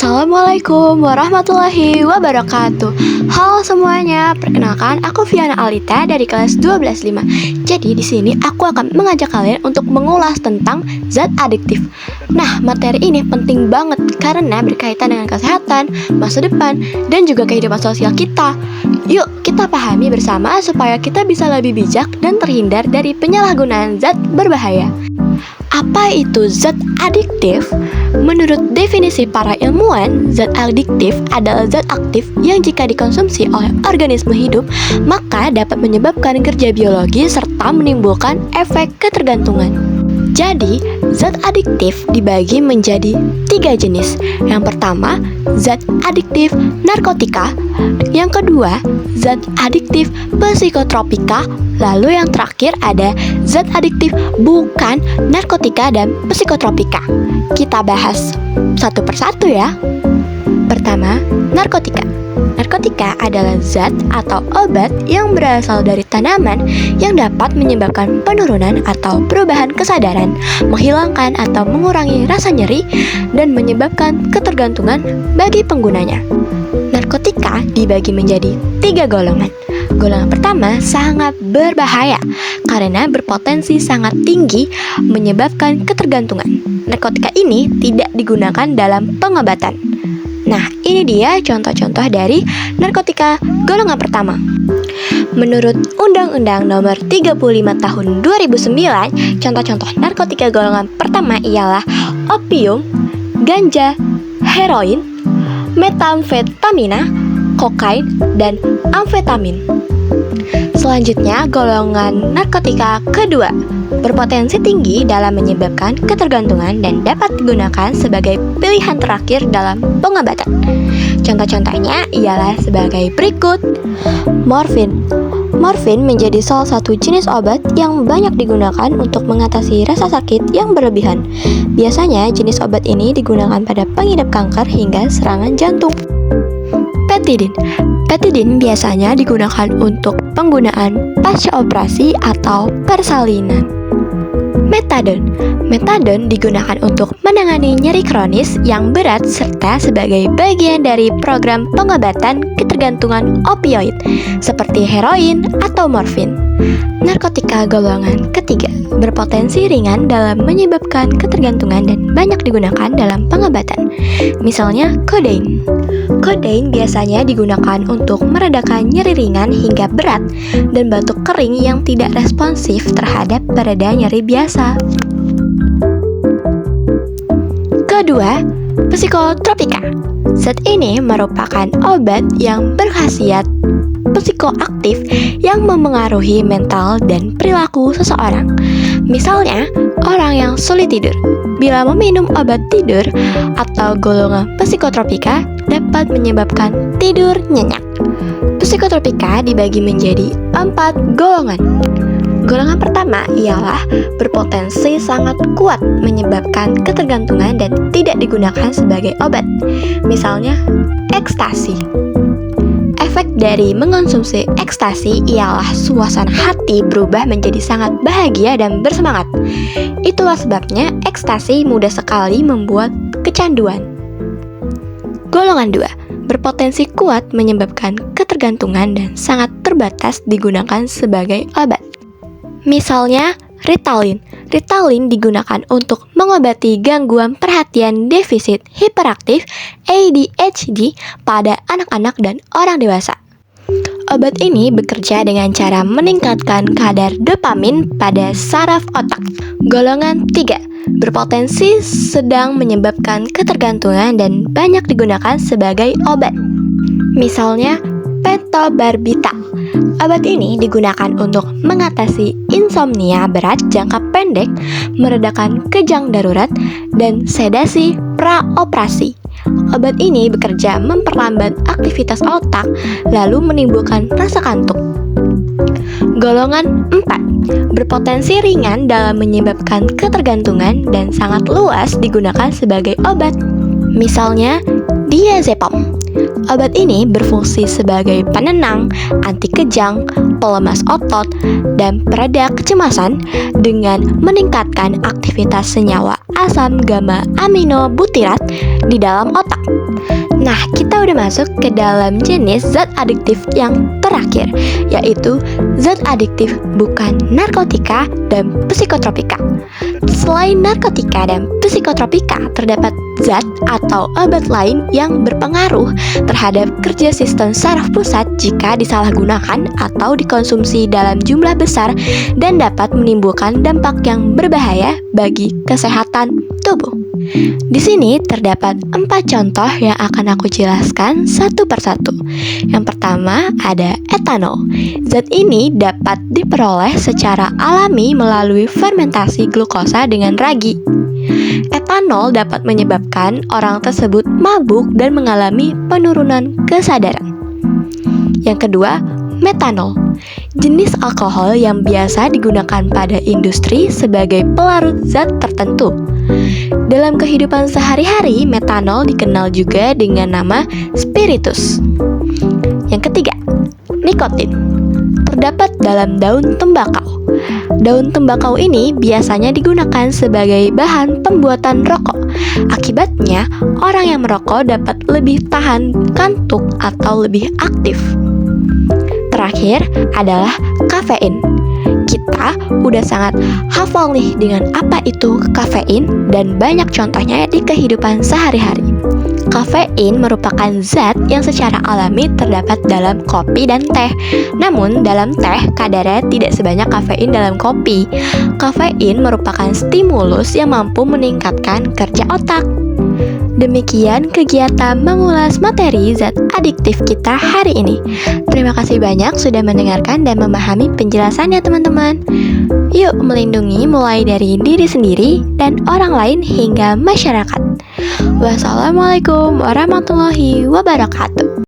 Assalamualaikum warahmatullahi wabarakatuh. Halo semuanya, perkenalkan aku Fiana Alita dari kelas 12-5. Jadi di sini aku akan mengajak kalian untuk mengulas tentang zat adiktif. Nah, materi ini penting banget karena berkaitan dengan kesehatan, masa depan, dan juga kehidupan sosial kita. Yuk, kita pahami bersama supaya kita bisa lebih bijak dan terhindar dari penyalahgunaan zat berbahaya. Apa itu zat adiktif? Menurut definisi para ilmuwan, zat adiktif adalah zat aktif yang jika dikonsumsi oleh organisme hidup, maka dapat menyebabkan kerja biologi serta menimbulkan efek ketergantungan. Jadi, zat adiktif dibagi menjadi 3 jenis. Yang pertama, zat adiktif narkotika. Yang kedua, zat adiktif psikotropika. Lalu yang terakhir ada zat adiktif bukan narkotika dan psikotropika. Kita bahas satu persatu ya. Pertama, narkotika. Narkotika adalah zat atau obat yang berasal dari tanaman yang dapat menyebabkan penurunan atau perubahan kesadaran, menghilangkan atau mengurangi rasa nyeri, dan menyebabkan ketergantungan bagi penggunanya. Narkotika dibagi menjadi 3 golongan. Golongan pertama sangat berbahaya karena berpotensi sangat tinggi menyebabkan ketergantungan. Narkotika ini tidak digunakan dalam pengobatan. Nah, ini dia contoh-contoh dari narkotika golongan pertama. Menurut Undang-Undang Nomor 35 Tahun 2009, contoh-contoh narkotika golongan pertama ialah opium, ganja, heroin, metamfetamina, kokain, dan amfetamin. Selanjutnya, golongan narkotika kedua berpotensi tinggi dalam menyebabkan ketergantungan dan dapat digunakan sebagai pilihan terakhir dalam pengobatan. Contoh-contohnya ialah sebagai berikut. Morfin. Morfin menjadi salah satu jenis obat yang banyak digunakan untuk mengatasi rasa sakit yang berlebihan. Biasanya jenis obat ini digunakan pada pengidap kanker hingga serangan jantung. Petidin. Petidin biasanya digunakan untuk penggunaan pasca operasi atau persalinan. Metadon. Metadon digunakan untuk menangani nyeri kronis yang berat serta sebagai bagian dari program pengobatan ketergantungan opioid seperti heroin atau morfin. Narkotika golongan ketiga berpotensi ringan dalam menyebabkan ketergantungan dan banyak digunakan dalam pengobatan. Misalnya kodein. Kodein biasanya digunakan untuk meredakan nyeri ringan hingga berat dan batuk kering yang tidak responsif terhadap pereda nyeri biasa. Kedua, psikotropika. Zat ini merupakan obat yang berkhasiat psikoaktif yang memengaruhi mental dan perilaku seseorang. Misalnya, orang yang sulit tidur. Bila meminum obat tidur atau golongan psikotropika dapat menyebabkan tidur nyenyak. Psikotropika dibagi menjadi 4 golongan. Golongan pertama ialah berpotensi sangat kuat menyebabkan ketergantungan dan tidak digunakan sebagai obat. Misalnya, ekstasi. Efek dari mengonsumsi ekstasi ialah suasana hati berubah menjadi sangat bahagia dan bersemangat. Itulah sebabnya ekstasi mudah sekali membuat kecanduan. Golongan 2 berpotensi kuat menyebabkan ketergantungan dan sangat terbatas digunakan sebagai obat. Misalnya, Ritalin. Ritalin digunakan untuk mengobati gangguan perhatian defisit hiperaktif ADHD pada anak-anak dan orang dewasa. Obat ini bekerja dengan cara meningkatkan kadar dopamin pada saraf otak. Golongan 3 berpotensi sedang menyebabkan ketergantungan dan banyak digunakan sebagai obat. Misalnya, pentobarbital. Obat ini digunakan untuk mengatasi insomnia berat jangka pendek, meredakan kejang darurat, dan sedasi praoperasi. Obat ini bekerja memperlambat aktivitas otak, lalu menimbulkan rasa kantuk. Golongan 4 berpotensi ringan dalam menyebabkan ketergantungan dan sangat luas digunakan sebagai obat. Misalnya, diazepam. Obat ini berfungsi sebagai penenang, anti kejang, pelemas otot, dan pereda kecemasan dengan meningkatkan aktivitas senyawa asam gamma aminobutirat di dalam otak. Nah, kita udah masuk ke dalam jenis zat adiktif yang terakhir, yaitu zat adiktif bukan narkotika dan psikotropika. Selain narkotika dan psikotropika, terdapat zat atau obat lain yang berpengaruh terhadap kerja sistem saraf pusat jika disalahgunakan atau dikonsumsi dalam jumlah besar dan dapat menimbulkan dampak yang berbahaya bagi kesehatan tubuh. Di sini terdapat 4 contoh yang akan aku jelaskan satu persatu. Yang pertama ada etanol. Zat ini dapat diperoleh secara alami melalui fermentasi glukosa dengan ragi. Etanol dapat menyebabkan orang tersebut mabuk dan mengalami penurunan kesadaran. Yang kedua, metanol. Jenis alkohol yang biasa digunakan pada industri sebagai pelarut zat tertentu. Dalam kehidupan sehari-hari, metanol dikenal juga dengan nama spiritus. Yang ketiga, nikotin. Terdapat dalam daun tembakau. Daun tembakau ini biasanya digunakan sebagai bahan pembuatan rokok. Akibatnya, orang yang merokok dapat lebih tahan kantuk atau lebih aktif. Terakhir adalah kafein. Kita udah sangat hafal nih dengan apa itu kafein dan banyak contohnya di kehidupan sehari-hari. Kafein merupakan zat yang secara alami terdapat dalam kopi dan teh. Namun dalam teh kadarnya tidak sebanyak kafein dalam kopi. Kafein merupakan stimulus yang mampu meningkatkan kerja otak. Demikian kegiatan mengulas materi zat adiktif kita hari ini. Terima kasih banyak sudah mendengarkan dan memahami penjelasannya teman-teman. Yuk melindungi mulai dari diri sendiri dan orang lain hingga masyarakat. Wassalamualaikum warahmatullahi wabarakatuh.